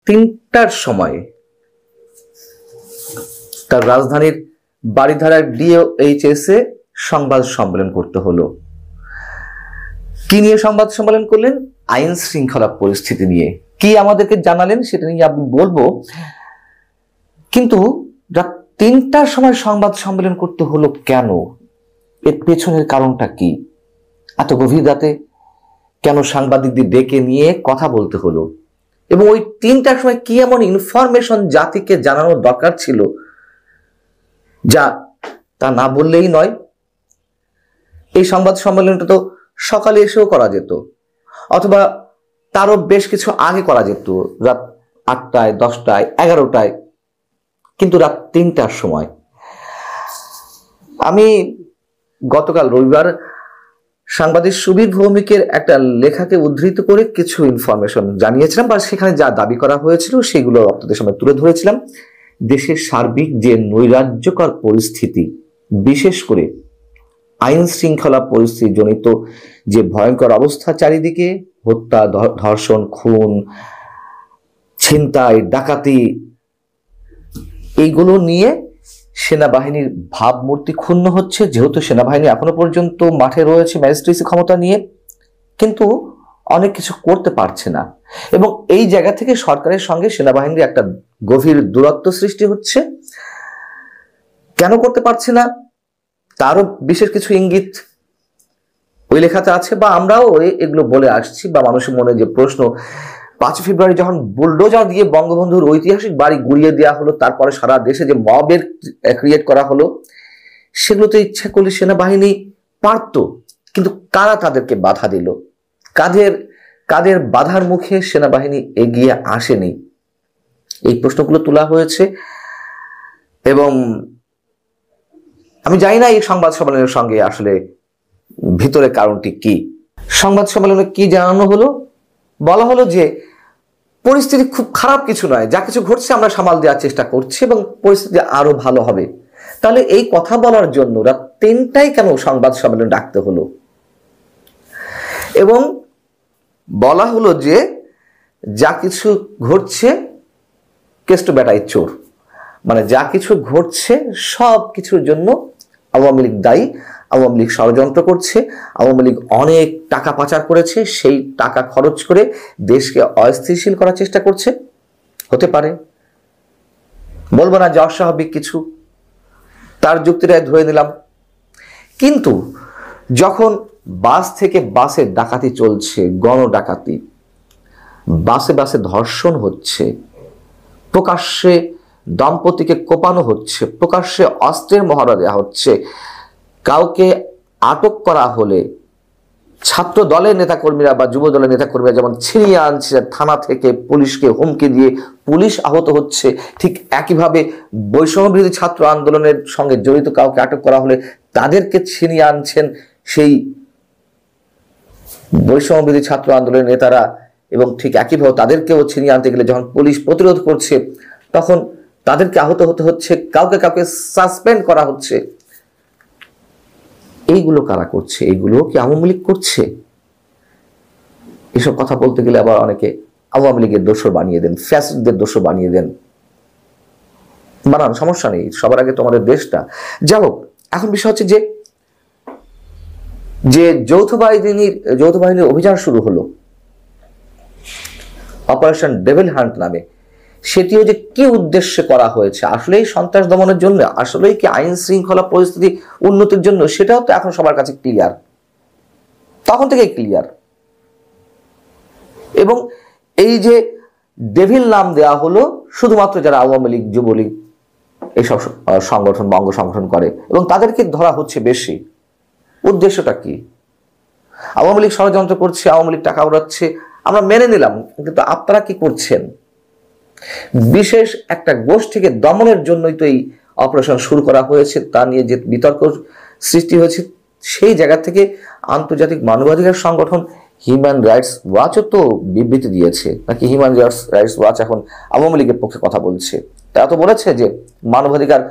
3টার সময় তার রাজধানীর বারিধারার ডিওএইচএস এ সংবাদ সম্মেলন করতে হলো। কি নিয়ে সংবাদ সম্মেলন করলেন? আইন শৃঙ্খলা পরিস্থিতি নিয়ে। কি আমাদেরকে জানালেন সেটা নিয়ে আমি বলবো, কিন্তু রাত 3টার সময় সংবাদ সম্মেলন করতে হলো কেন? এর পেছনের কারণটা কি? এত গভীর রাতে কেন সাংবাদিকদের ডেকে নিয়ে কথা বলতে হলো? এবং ওই 3টার সময় কি এমন ইনফরমেশন জাতিকে জানানোর দরকার ছিল যা তা না বললেই নয়? এই সংবাদ সম্মেলনটা তো সকালে এসেও করা যেত, অথবা তারও বেশ কিছু আগে করা যেত, রাত 8টায়, 10টায়, 11টায়, কিন্তু রাত 3টার সময়। আমি গতকাল রবিবার সাংবাদিক সুবীর ভৌমিকের একটা লেখাকে উদ্ধৃত করে কিছু ইনফরমেশন জানিয়েছিলাম, বা সেখানে যা দাবি করা হয়েছিল সেগুলো আপনাদের সামনে তুলে ধরেছিলাম। দেশের সার্বিক যে নৈরাজ্যকর পরিস্থিতি, বিশেষ করে আইন শৃঙ্খলা পরিস্থিতি জনিত যে ভয়ঙ্কর অবস্থা, চারিদিকে হত্যা, ধর্ষণ, খুন, ছিনতাই, ডাকাতি, এইগুলো নিয়ে সেনাবাহিনীর ভাবমূর্তি ক্ষুণ্ণ হচ্ছে। যেহেতু সেনাবাহিনী এখনো পর্যন্ত মাঠে রয়েছে ম্যাজিস্ট্রেসি ক্ষমতা নিয়ে, কিন্তু অনেক কিছু করতে পারছে না, এবং এই জায়গা থেকে সরকারের সঙ্গে সেনাবাহিনীর একটা গভীর দূরত্ব সৃষ্টি হচ্ছে। কেন করতে পারছে না তারও বিশেষ কিছু ইঙ্গিত ওই লেখাতে আছে, বা আমরাও এগুলো বলে আসছি, বা মানুষের মনে যে প্রশ্ন, 5 ফেব্রুয়ারি যখন বুলডোজার দিয়ে বঙ্গবন্ধুর ঐতিহাসিক বাড়ি গুড়িয়ে দেওয়া হলো, তারপরে সারা দেশে যে মবের ক্রিয়েট করা হলো, সেগুলো তো ইচ্ছা করলে সেনাবাহিনী পারত, কিন্তু কারা তাদেরকে বাধা দিল? কাদের বাধার মুখে সেনাবাহিনী এগিয়ে আসেনি? এই প্রশ্নগুলো তোলা হয়েছে। এবং আমি জানি না এই সংবাদ সম্মেলনের সঙ্গে আসলে ভিতরে কারণটি কি। সংবাদ সম্মেলনে কি জানানো হলো? বলা হলো যে পরিস্থিতি খুব খারাপ কিছু নয়, যা কিছু ঘটছে আমরা সামাল দেওয়ার চেষ্টা করছি এবং পরিস্থিতি আরো ভালো হবে। তাহলে এই কথা বলার জন্য রাত 3টায় কেন সংবাদ সম্মেলন ডাকতে হলো? এবং বলা হলো যে যা কিছু ঘটছে কেষ্ট বেটাই চোর, মানে যা কিছু ঘটছে সব কিছুর জন্য আওয়ামী লীগ দায়ী। আওয়ামী লীগ ষড়যন্ত্র করছে, আওয়ামী লীগ অনেক টাকা পাচার করেছে, সেই টাকা খরচ করে দেশকে অস্থিতিশীল করার চেষ্টা করছে। হতে পারে, বলবো না যে অস্বাভাবিক কিছু, তার যুক্তিটাই ধরে নিলাম। কিন্তু যখন বাস থেকে বাসে ডাকাতি চলছে, গণ ডাকাতি, বাসে বাসে ধর্ষণ হচ্ছে, প্রকাশ্যে দম্পতিকে কোপানো হচ্ছে, প্রকাশ্যে অস্ত্রের মহড়া দেওয়া হচ্ছে, কাউকে আটক করা হলে ছাত্র দলের নেতাকর্মীরা বা যুব দলের নেতাকর্মীরা যেমন ছিনিয়ে আনছে থানা থেকে, পুলিশকে হুমকি দিয়ে পুলিশ আহত হচ্ছে, ঠিক একইভাবে বৈষম্য বিরোধী ছাত্র আন্দোলনের সঙ্গে জড়িত কাউকে আটক করা হলে তাদেরকে ছিনিয়ে আনছেন সেই বৈষম্য বিরোধী ছাত্র আন্দোলনের নেতারা, এবং ঠিক একইভাবে তাদেরকেও ছিনিয়ে আনতে গেলে যখন পুলিশ প্রতিরোধ করছে তখন তাদেরকে আহত হতে হচ্ছে, কাউকে কাউকে সাসপেন্ড করা হচ্ছে। এইগুলো কারা করছে? এইগুলো কি আওয়ামী লীগ করছে? এসব কথা বলতে গেলে আবার অনেকে আওয়ামী লীগের দোষর বানিয়ে দেন, ফ্যাসিস্টদের দোষর বানিয়ে দেন। বানান, সমস্যা নেই, সবার আগে তোমাদের দেশটা। যাই হোক, এখন বিষয় হচ্ছে যে যৌথ বাহিনীর অভিযান শুরু হলো অপারেশন ডেভিল হান্ট নামে, সেটিও যে কি উদ্দেশ্যে করা হয়েছে, আসলেই সন্ত্রাস দমনের জন্য, আসলেই কি আইন শৃঙ্খলা পরিস্থিতি উন্নতির জন্য, সেটাও তো এখন সবার কাছে ক্লিয়ার, তখন থেকেই ক্লিয়ার। এবং এই যে ডেভিল নাম দেওয়া হলো শুধুমাত্র যারা আওয়ামী লীগ, যুবলীগ এইসব সংগঠন বা অঙ্গ সংগঠন করে, এবং তাদেরকে ধরা হচ্ছে বেশি। উদ্দেশ্যটা কি? আওয়ামী লীগ ষড়যন্ত্র করছে, আওয়ামী লীগ টাকা উড়াচ্ছে, আমরা মেনে নিলাম, কিন্তু আপনারা কি করছেন? বিশেষ একটা গোষ্ঠীকে দমনের জন্যই তো এই অপারেশন শুরু করা হয়েছে, তা নিয়ে যে বিতর্ক সৃষ্টি হয়েছে, সেই জায়গা থেকে আন্তর্জাতিক মানবাধিকার সংগঠন হিউম্যান রাইটস ওয়াচও তো বিবৃতি দিয়েছে, নাকি হিউম্যান রাইটস ওয়াচ এখন আওয়ামী লীগের পক্ষে কথা বলছে। তারা তো বলেছে যে মানবাধিকার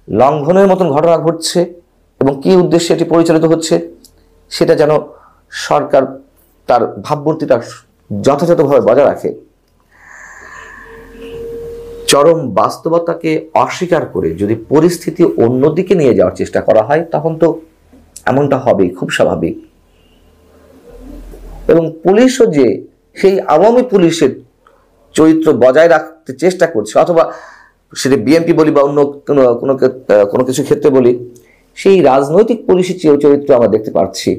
লঙ্ঘনের মতন ঘটনা ঘটছে, এবং কি উদ্দেশ্যে এটি পরিচালিত হচ্ছে সেটা যেন সরকার তার ভাবমূর্তিটা যথাযথভাবে বজায় রাখে। চরম বাস্তবতাকে অস্বীকার করে যদি পরিস্থিতি অন্যদিকে নিয়ে যাওয়ার চেষ্টা করা হয় তখন তো এমনটা হবেই, খুব স্বাভাবিক। এবং পুলিশও যে সেই আওয়ামী পুলিশের চরিত্র বজায় রাখতে চেষ্টা করছে, অথবা সেটা বিএনপি বলি বা অন্য কোনো কিছু ক্ষেত্রে বলি, সেই রাজনৈতিক পুলিশের চরিত্র আমরা দেখতে পাচ্ছি।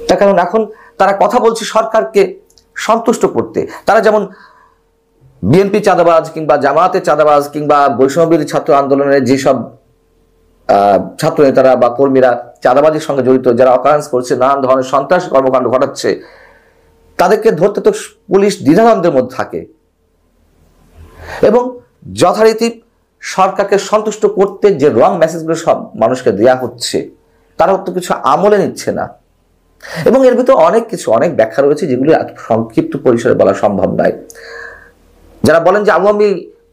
তার কারণ এখন তারা কথা বলছে সরকারকে সন্তুষ্ট করতে। তারা যেমন বিএনপি চাঁদাবাজ কিংবা জামায়াতের চাঁদাবাজ কিংবা বৈষম্যবিরোধী ছাত্র আন্দোলনের যেসব ছাত্র নেতারা বা কর্মীরা চাঁদাবাজির সঙ্গে জড়িত, যারা অকারেন্স করছে, নানান ধরনের সন্ত্রাস কর্মকাণ্ড ঘটাচ্ছে, তাদেরকে ধরতে তো পুলিশ দ্বিধাদ্বন্দ্বের মধ্যে থাকে এবং যথারীতি সরকারকে সন্তুষ্ট করতে যে রং মেসেজগুলো সব মানুষকে দেওয়া হচ্ছে তারা তো কিছু আমলে নিচ্ছে না। এবং এর ভিতরে অনেক ব্যাখ্যা রয়েছে যেগুলি সংক্ষিপ্ত পরিসরে বলা সম্ভব নয়। যারা বলেন যে আওয়ামী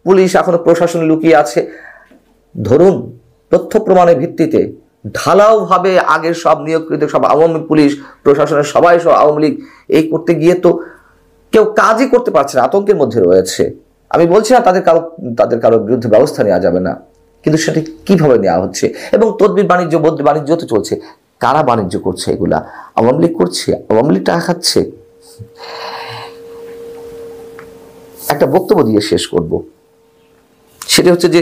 পুলিশ এখনো প্রশাসনে লুকিয়ে আছে, ধরুন তথ্য প্রমাণের ভিত্তিতে ঢালাওভাবে আগের সব নিয়োগকৃত সব আওয়ামী পুলিশ প্রশাসনের সবাই সব আওয়ামী লীগ এই করতে গিয়ে তো কেউ কাজই করতে পারছে না, আতঙ্কের মধ্যে রয়েছে। আমি বলছি না তাদের কারো বিরুদ্ধে ব্যবস্থা নেওয়া যাবে না, কিন্তু সেটা কিভাবে নেওয়া হচ্ছে এবং তদবির বাণিজ্য তো চলছে। কারা বাণিজ্য করছে? এগুলা আওয়ামী লীগ করছে, আওয়ামী লীগ টাকা খাচ্ছে। একটা বক্তব্য দিয়ে শেষ করব, সেটা হচ্ছে যে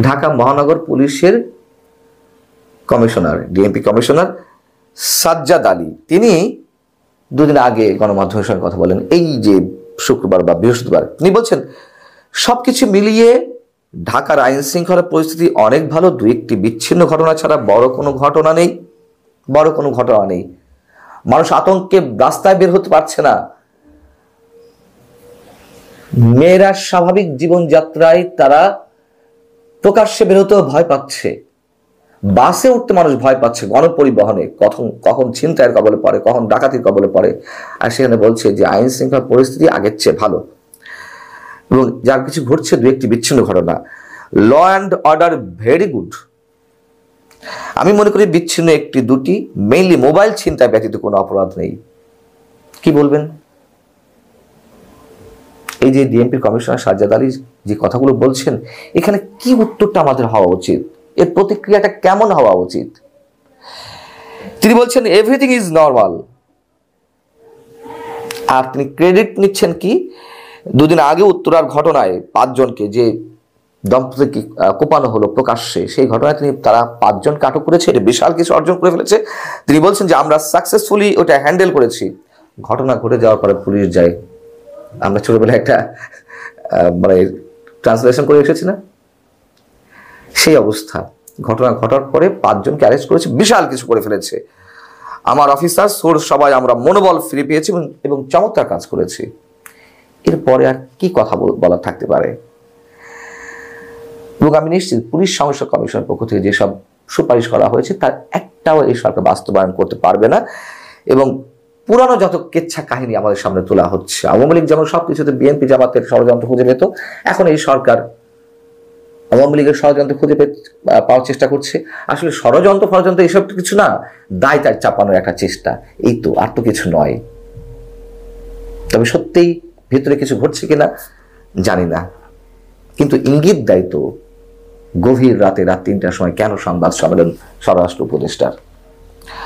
ঢাকা মহানগর পুলিশের commissioner, DMP commissioner Sajjad Ali, তিনি দুদিন আগে গণমাধ্যমের সঙ্গে কথা বলেন, এই যে শুক্রবার বা বৃহস্পতিবার। তিনি বলছেন সবকিছু মিলিয়ে ঢাকার আইন শৃঙ্খলা পরিস্থিতি অনেক ভালো, দু একটি বিচ্ছিন্ন ঘটনা ছাড়া বড় কোনো ঘটনা নেই। মানুষ আতঙ্কে রাস্তায় বের হতে পারছে না। মেয়েরা স্বাভাবিক জীবনযাত্রায় তারা প্রকাশ্যে বেরোতেও ভয় পাচ্ছে, বাসে উঠতে মানুষ ভয় পাচ্ছে, গণপরিবহনে কখন ছিনতাইয়ের কবলে পড়ে, কখন ডাকাতির কবলে পড়ে। আর সেখানে বলছে যে আইন শৃঙ্খলা পরিস্থিতি আগের চেয়ে ভালো এবং যার কিছু ঘটছে দু একটি বিচ্ছিন্ন ঘটনা, law and order very good. আমি মনে করি বিচ্ছিন্ন একটি দুটি, মেইনলি মোবাইল ছিনতাই ব্যতীত কোনো অপরাধ নেই। কি বলবেন? এই যে ডিএমপির কমিশনার সাজ্জাদ আলী যে কথাগুলো বলছেন, এখানে কি উত্তরটা আমাদের হওয়া উচিত? এর প্রতিক্রিয়াটা কেমন হওয়া উচিত? তিনি বলছেন এভরিথিং ইজ নর্মাল, আর তিনি ক্রেডিট নিচ্ছেন কি দুদিন আগে উত্তরার ঘটনায় 5 জনকে যে দম্পতিকে কোপানো হলো প্রকাশ্যে, সেই ঘটনায় তারা 5 জনকে আটক করেছে, এটা বিশাল কিছু অর্জন করে ফেলেছে। তিনি বলছেন যে আমরা সাকসেসফুলি ওটা হ্যান্ডেল করেছি। ঘটনা ঘটে যাওয়ার পরে পুলিশ যায়, আমরা ছোটবেলায় একটা মানে ট্রান্সলেশন করে এসেছি না, সেই অবস্থা। ঘটনা ঘটার পরে 5 জনকে অ্যারেস্ট করেছে, বিশাল কিছু করে ফেলেছে। আমার অফিসার সোর্স সবাই আমরা মনোবল ফিরে পেয়েছি এবং চমৎকার কাজ করেছি। এরপরে আর কি কথা বলার থাকতে পারে? এবং আমি নিশ্চিত পুলিশ সংস্কার কমিশনের পক্ষ থেকে যেসব সুপারিশ করা হয়েছে তার একটাও এই সরকার বাস্তবায়ন করতে পারবে না। এবং পুরানো যত কেচ্ছা কাহিনী আমাদের সামনে তোলা হচ্ছে, আওয়ামী লীগ যেমন সবকিছুতে বিএনপি জামাতের ষড়যন্ত্র খুঁজে পেত, এখন এই সরকার আওয়ামী লীগের ষড়যন্ত্র খুঁজে পাওয়ার চেষ্টা করছে। আসলে ষড়যন্ত্র এসব কিছু না, দায় তার চাপানোর একটা চেষ্টা, এই তো, আর তো কিছু নয়। তবে সত্যিই ভিতরে কিছু ঘটছে কিনা জানি না, কিন্তু ইঙ্গিত দেয় তো গভীর রাত 3টার সময় কেন সংবাদ সম্মেলন স্বরাষ্ট্র উপদেষ্টার।